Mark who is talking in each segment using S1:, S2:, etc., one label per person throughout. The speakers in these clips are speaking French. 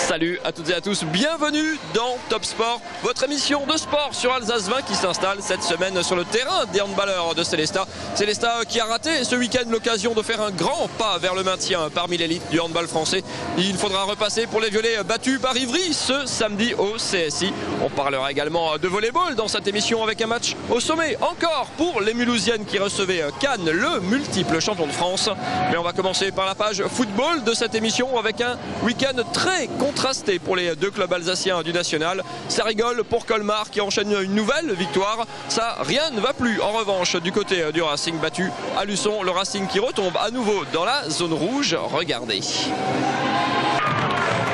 S1: Salut à toutes et à tous, bienvenue dans Top Sport, votre émission de sport sur Alsace 20 qui s'installe cette semaine sur le terrain des handballeurs de Célestat. Célestat qui a raté ce week-end l'occasion de faire un grand pas vers le maintien parmi l'élite du handball français. Il faudra repasser pour les violets battus par Ivry ce samedi au CSI. On parlera également de volleyball dans cette émission avec un match au sommet encore pour les Mulhousiennes qui recevaient Cannes, le multiple champion de France. Mais on va commencer par la page football de cette émission avec un week-end très contrasté pour les deux clubs alsaciens du national. Ça rigole pour Colmar qui enchaîne une nouvelle victoire. Ça, rien ne va plus en revanche du côté du Racing battu à Luçon. Le Racing qui retombe à nouveau dans la zone rouge. Regardez.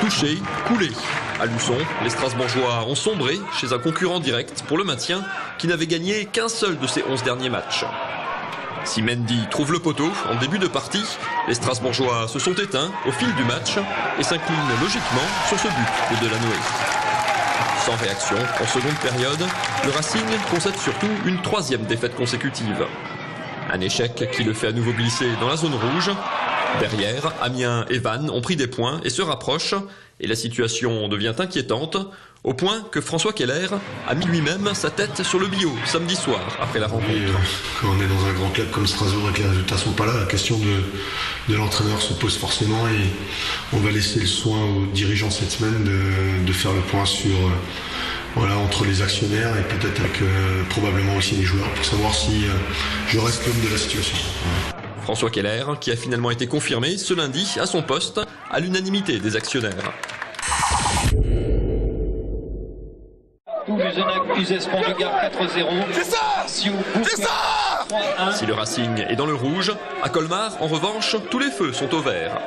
S1: Touché, coulé. À Luçon, les Strasbourgeois ont sombré chez un concurrent direct pour le maintien qui n'avait gagné qu'un seul de ses 11 derniers matchs. Si Mendy trouve le poteau en début de partie, les Strasbourgeois se sont éteints au fil du match et s'inclinent logiquement sur ce but de Delanoë. Sans réaction, en seconde période, le Racing concède surtout une troisième défaite consécutive. Un échec qui le fait à nouveau glisser dans la zone rouge. Derrière, Amiens et Vannes ont pris des points et se rapprochent, et la situation devient inquiétante, au point que François Keller a mis lui-même sa tête sur le bio samedi soir après la rencontre.
S2: Quand on est dans un grand club comme Strasbourg et que les résultats sont pas là, la question de l'entraîneur se pose forcément et on va laisser le soin aux dirigeants cette semaine de faire le point sur entre les actionnaires et peut-être avec probablement aussi les joueurs pour savoir si je reste l'homme de la situation.
S1: François Keller qui a finalement été confirmé ce lundi à son poste à l'unanimité des actionnaires.
S3: C'est ça! C'est ça!
S1: Si le Racing est dans le rouge, à Colmar, en revanche, tous les feux sont au vert.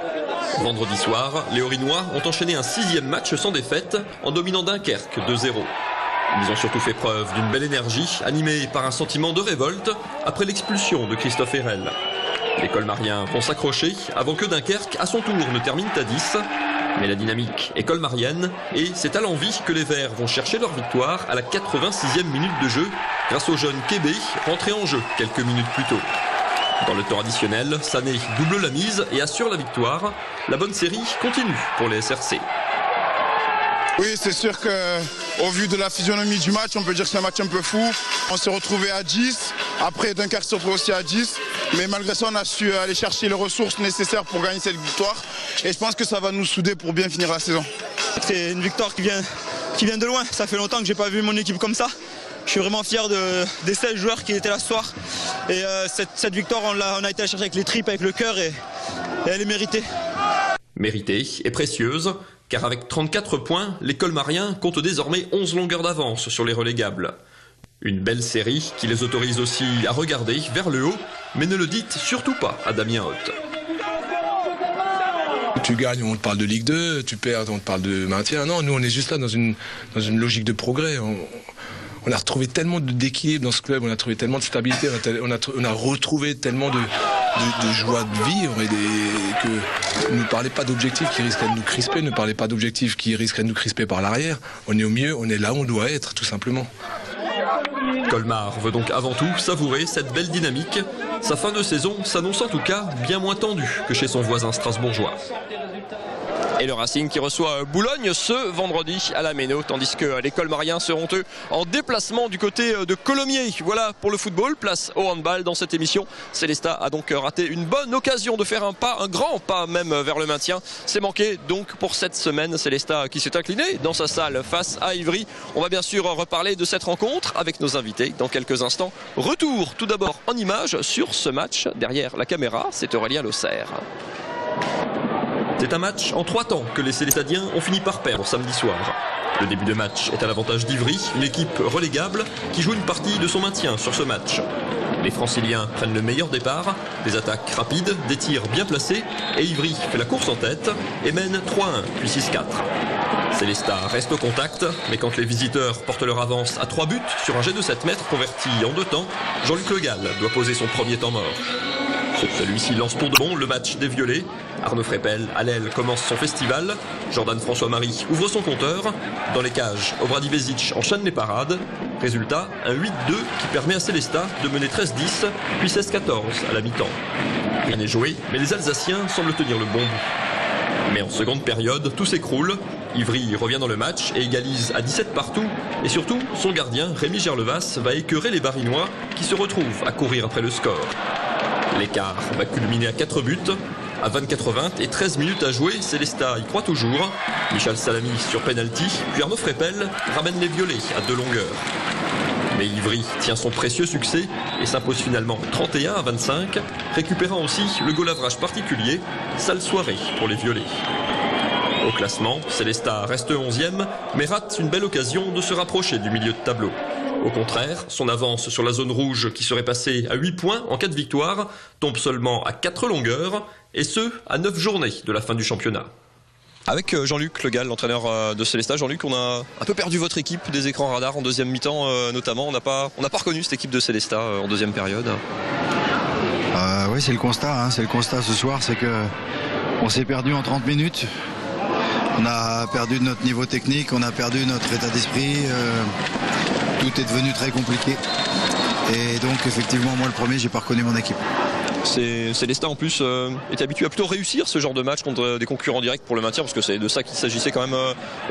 S1: Vendredi soir, les Orinois ont enchaîné un 6e match sans défaite en dominant Dunkerque 2-0. Ils ont surtout fait preuve d'une belle énergie, animée par un sentiment de révolte après l'expulsion de Christophe Herel. Les Colmariens vont s'accrocher avant que Dunkerque, à son tour, ne termine à 10. Mais la dynamique est colmarienne et c'est à l'envie que les Verts vont chercher leur victoire à la 86e minute de jeu grâce au jeune Kébé rentré en jeu quelques minutes plus tôt. Dans le temps additionnel, Sané double la mise et assure la victoire. La bonne série continue pour les SRC.
S3: Oui, c'est sûr qu'au vu de la physionomie du match, on peut dire que c'est un match un peu fou. On s'est retrouvé à 10, après Dunkerque s'est retrouvé aussi à 10. Mais malgré ça, on a su aller chercher les ressources nécessaires pour gagner cette victoire. Et je pense que ça va nous souder pour bien finir la saison.
S4: C'est une victoire qui vient de loin. Ça fait longtemps que je n'ai pas vu mon équipe comme ça. Je suis vraiment fier des 16 joueurs qui étaient là ce soir. Et cette victoire, on a été la chercher avec les tripes, avec le cœur et elle est méritée.
S1: Méritée et précieuse, car avec 34 points, les Colmariens comptent désormais 11 longueurs d'avance sur les relégables. Une belle série qui les autorise aussi à regarder vers le haut, mais ne le dites surtout pas à Damien Hoth.
S5: Tu gagnes, on te parle de Ligue 2, tu perds, on te parle de maintien. Non, nous on est juste là dans une logique de progrès. On a retrouvé tellement d'équilibre dans ce club, on a trouvé tellement de stabilité, on a retrouvé tellement de joie de vivre que ne parlez pas d'objectifs qui risqueraient de nous crisper, ne parlez pas d'objectifs qui risqueraient de nous crisper par l'arrière. On est au mieux, on est là où on doit être, tout simplement.
S1: Colmar veut donc avant tout savourer cette belle dynamique. Sa fin de saison s'annonce en tout cas bien moins tendue que chez son voisin strasbourgeois. Et le Racing qui reçoit Boulogne ce vendredi à la Méno, tandis que les Colmariens seront eux en déplacement du côté de Colomiers. Voilà pour le football, place au handball dans cette émission. Célestat a donc raté une bonne occasion de faire un grand pas même vers le maintien. C'est manqué donc pour cette semaine. Célestat qui s'est incliné dans sa salle face à Ivry. On va bien sûr reparler de cette rencontre avec nos invités dans quelques instants. Retour tout d'abord en images sur ce match. Derrière la caméra, c'est Aurélien Losser. C'est un match en 3 temps que les Célestadiens ont fini par perdre samedi soir. Le début de match est à l'avantage d'Ivry, une équipe relégable qui joue une partie de son maintien sur ce match. Les Franciliens prennent le meilleur départ, des attaques rapides, des tirs bien placés, et Ivry fait la course en tête et mène 3-1 puis 6-4. Célestat reste au contact, mais quand les visiteurs portent leur avance à 3 buts sur un jet de 7 mètres converti en 2 temps, Jean-Luc Le Gall doit poser son premier temps mort. Celui-ci lance pour de bon le match des Violets. Arnaud Frépel, à l'aile, commence son festival. Jordan François-Marie ouvre son compteur. Dans les cages, Obradivezic enchaîne les parades. Résultat, un 8-2 qui permet à Célestat de mener 13-10, puis 16-14 à la mi-temps. Rien n'est joué, mais les Alsaciens semblent tenir le bon bout. Mais en seconde période, tout s'écroule. Ivry revient dans le match et égalise à 17 partout. Et surtout, son gardien, Rémi Gerlevas, va écœurer les Barinois qui se retrouvent à courir après le score. L'écart va culminer à 4 buts. À 24-20 et 13 minutes à jouer, Célestat y croit toujours. Michel Salami sur penalty, puis Arnaud Frépel ramène les violets à 2 longueurs. Mais Ivry tient son précieux succès et s'impose finalement 31-25, récupérant aussi le goal-average particulier. Sale soirée pour les violets. Au classement, Célestat reste 11e, mais rate une belle occasion de se rapprocher du milieu de tableau. Au contraire, son avance sur la zone rouge, qui serait passée à 8 points en cas de victoire, tombe seulement à 4 longueurs, et ce, à 9 journées de la fin du championnat. Avec Jean-Luc Le Gall, l'entraîneur de Célestat. Jean-Luc, on a un peu perdu votre équipe des écrans radars en deuxième mi-temps notamment. On n'a pas reconnu cette équipe de Célestat en deuxième période.
S6: Oui, c'est le constat. C'est le constat ce soir, c'est qu'on s'est perdu en 30 minutes. On a perdu notre niveau technique, on a perdu notre état d'esprit. Tout est devenu très compliqué. Et donc, effectivement, moi, le premier, j'ai pas reconnu mon équipe.
S1: Célestat en plus est habitué à plutôt réussir ce genre de match contre des concurrents directs pour le maintien, parce que c'est de ça qu'il s'agissait quand même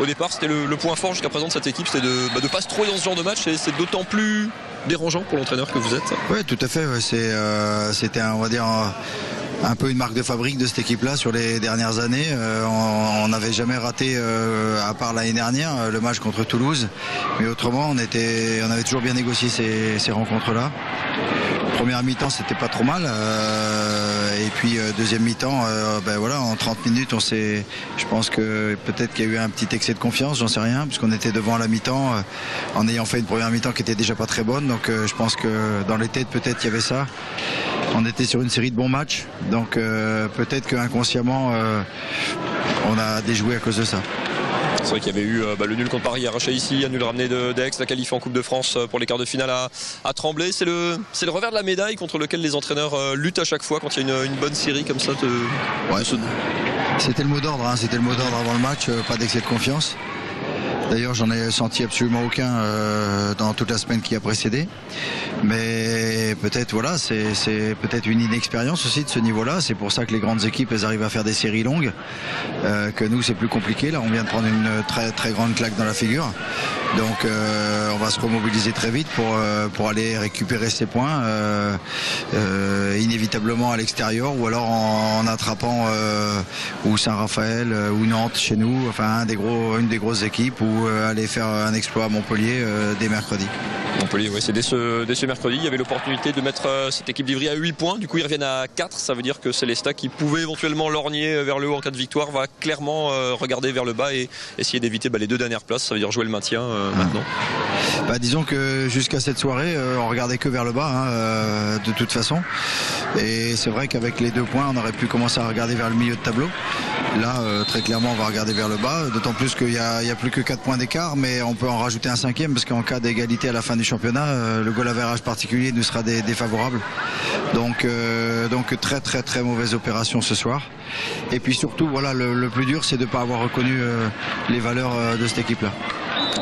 S1: au départ. C'était le point fort jusqu'à présent de cette équipe, c'était de ne pas se trouver dans ce genre de match, et c'est d'autant plus dérangeant pour l'entraîneur que vous êtes.
S6: Oui, tout à fait. Ouais. C'était on va dire un peu une marque de fabrique de cette équipe-là sur les dernières années. On n'avait jamais raté, à part l'année dernière, le match contre Toulouse. Mais autrement, on avait toujours bien négocié ces rencontres-là. Première mi-temps, c'était pas trop mal. Et puis deuxième mi-temps, en 30 minutes, je pense que peut-être qu'il y a eu un petit excès de confiance, j'en sais rien, puisqu'on était devant la mi-temps en ayant fait une première mi-temps qui était déjà pas très bonne. Donc je pense que dans les têtes, peut-être qu'il y avait ça. On était sur une série de bons matchs, donc peut-être qu'inconsciemment, on a déjoué à cause de ça.
S1: C'est vrai qu'il y avait eu le nul contre Paris arraché ici, un nul ramené d'Aix, la qualif en Coupe de France pour les quarts de finale à Tremblay. C'est le revers de la médaille contre lequel les entraîneurs luttent à chaque fois quand il y a une bonne série comme ça.
S6: C'était le mot d'ordre, c'était le mot d'ordre avant le match, pas d'excès de confiance. D'ailleurs, j'en ai senti absolument aucun dans toute la semaine qui a précédé. Mais peut-être, c'est peut-être une inexpérience aussi de ce niveau-là. C'est pour ça que les grandes équipes, elles arrivent à faire des séries longues. Que nous, c'est plus compliqué. Là, on vient de prendre une très très grande claque dans la figure. Donc, on va se remobiliser très vite pour aller récupérer ces points, inévitablement à l'extérieur, ou alors en attrapant ou Saint-Raphaël ou Nantes chez nous, enfin une des grosses équipes, ou aller faire un exploit à Montpellier dès mercredi.
S1: Montpellier, oui, c'est dès ce mercredi. Il y avait l'opportunité de mettre cette équipe d'Ivry à 8 points. Du coup, ils reviennent à 4. Ça veut dire que Célestat, qui pouvait éventuellement lorgner vers le haut en cas de victoire, va clairement regarder vers le bas et essayer d'éviter les 2 dernières places. Ça veut dire jouer le maintien maintenant.
S6: Disons que jusqu'à cette soirée, on regardait que vers le bas, de toute façon. Et c'est vrai qu'avec les 2 points, on aurait pu commencer à regarder vers le milieu de tableau. Là, très clairement, on va regarder vers le bas. D'autant plus qu'il n'y a plus que 4 points d'écart, mais on peut en rajouter un 5e, parce qu'en cas d'égalité à la fin du championnat, le goal average particulier nous sera défavorable. Donc très très très mauvaise opération ce soir. Et puis surtout, le plus dur, c'est de ne pas avoir reconnu les valeurs de cette équipe-là.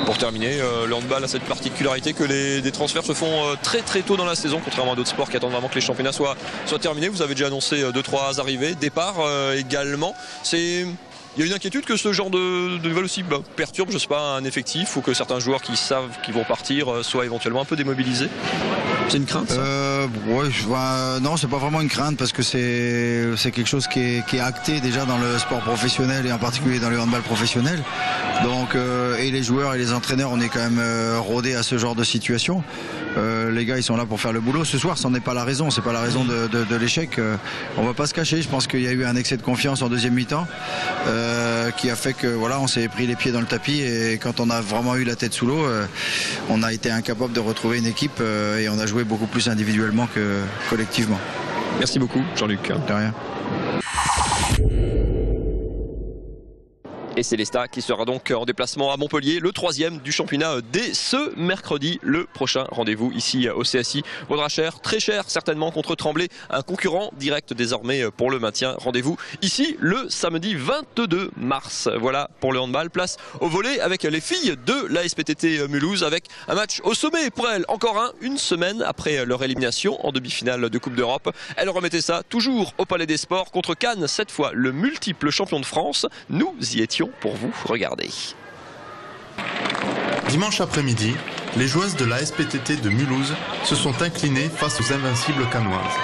S1: Pour terminer, le handball a cette particularité que des transferts se font très très tôt dans la saison, contrairement à d'autres sports qui attendent vraiment que les championnats soient terminés. Vous avez déjà annoncé 2-3 arrivées, départ également. Il y a une inquiétude que ce genre de nouvelles aussi perturbe, je sais pas, un effectif, ou que certains joueurs qui savent qu'ils vont partir soient éventuellement un peu démobilisés. C'est une crainte, ça
S6: non, c'est pas vraiment une crainte, parce que c'est quelque chose qui est acté déjà dans le sport professionnel, et en particulier dans le handball professionnel. Donc et les joueurs et les entraîneurs, on est quand même rodés à ce genre de situation. Les gars, ils sont là pour faire le boulot. Ce soir, c'en n'est pas la raison, c'est pas la raison de l'échec. On va pas se cacher. Je pense qu'il y a eu un excès de confiance en deuxième mi-temps qui a fait que on s'est pris les pieds dans le tapis, et quand on a vraiment eu la tête sous l'eau, on a été incapable de retrouver une équipe, et on a joué beaucoup plus individuellement que collectivement.
S1: Merci beaucoup, Jean-Luc.
S6: De rien.
S1: Et Célestat qui sera donc en déplacement à Montpellier, le 3e du championnat dès ce mercredi. Le prochain rendez-vous ici au CSI vaudra cher, très cher certainement, contre Tremblay, un concurrent direct désormais pour le maintien. Rendez-vous ici le samedi 22 mars. Voilà pour le handball. Place au volley avec les filles de la SPTT Mulhouse, avec un match au sommet pour elles. Encore une semaine après leur élimination en demi-finale de Coupe d'Europe. Elles remettaient ça toujours au Palais des Sports contre Cannes, cette fois le multiple champion de France. Nous y étions pour vous. Regardez.
S7: Dimanche après-midi, les joueuses de la SPTT de Mulhouse se sont inclinées face aux invincibles cannoises.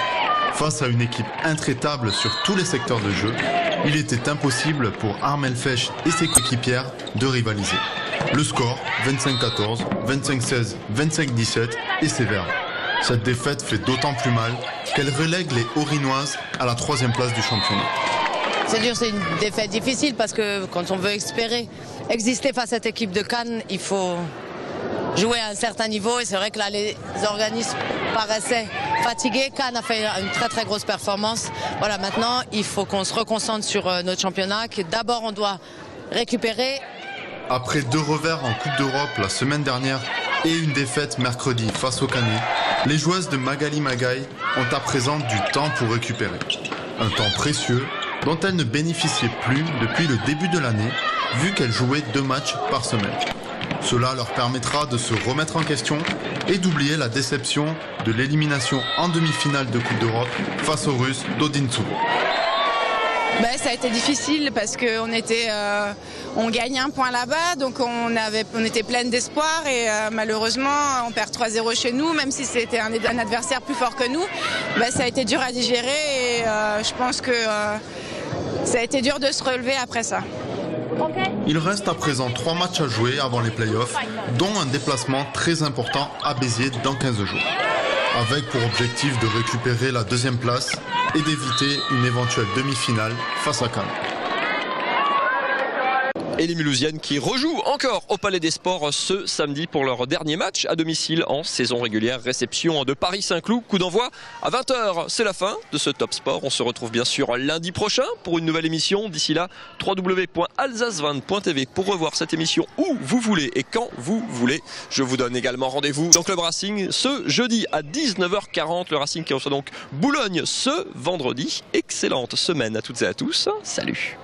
S7: Face à une équipe intraitable sur tous les secteurs de jeu, il était impossible pour Armelle Fesch et ses coéquipières de rivaliser. Le score, 25-14, 25-16, 25-17 est sévère. Cette défaite fait d'autant plus mal qu'elle relègue les Haurinoises à la 3e place du championnat.
S8: C'est dur, c'est une défaite difficile parce que quand on veut exister face à cette équipe de Cannes, il faut jouer à un certain niveau et c'est vrai que là les organismes paraissaient fatigués. Cannes a fait une très très grosse performance. Voilà, maintenant il faut qu'on se reconcentre sur notre championnat, que d'abord on doit récupérer.
S7: Après 2 revers en Coupe d'Europe la semaine dernière et une défaite mercredi face au Canet, les joueuses de Magali Magaï ont à présent du temps pour récupérer. Un temps précieux dont elles ne bénéficiaient plus depuis le début de l'année, vu qu'elles jouaient 2 matchs par semaine. Cela leur permettra de se remettre en question et d'oublier la déception de l'élimination en demi-finale de Coupe d'Europe face aux Russes d'Odintsou.
S9: Ça a été difficile parce qu'on gagne un point là-bas, donc on était pleine d'espoir et malheureusement on perd 3-0 chez nous, même si c'était un adversaire plus fort que nous. Ça a été dur à digérer et je pense que ça a été dur de se relever après ça.
S7: Il reste à présent 3 matchs à jouer avant les playoffs, dont un déplacement très important à Béziers dans 15 jours. Avec pour objectif de récupérer la 2e place et d'éviter une éventuelle demi-finale face à Cannes.
S1: Et les Mulhousiennes qui rejouent encore au Palais des Sports ce samedi pour leur dernier match à domicile en saison régulière. Réception de Paris-Saint-Cloud. Coup d'envoi à 20h. C'est la fin de ce Top Sport. On se retrouve bien sûr lundi prochain pour une nouvelle émission. D'ici là, www.alsace20.tv pour revoir cette émission où vous voulez et quand vous voulez. Je vous donne également rendez-vous dans Club Racing ce jeudi à 19h40. Le Racing qui reçoit donc Boulogne ce vendredi. Excellente semaine à toutes et à tous. Salut.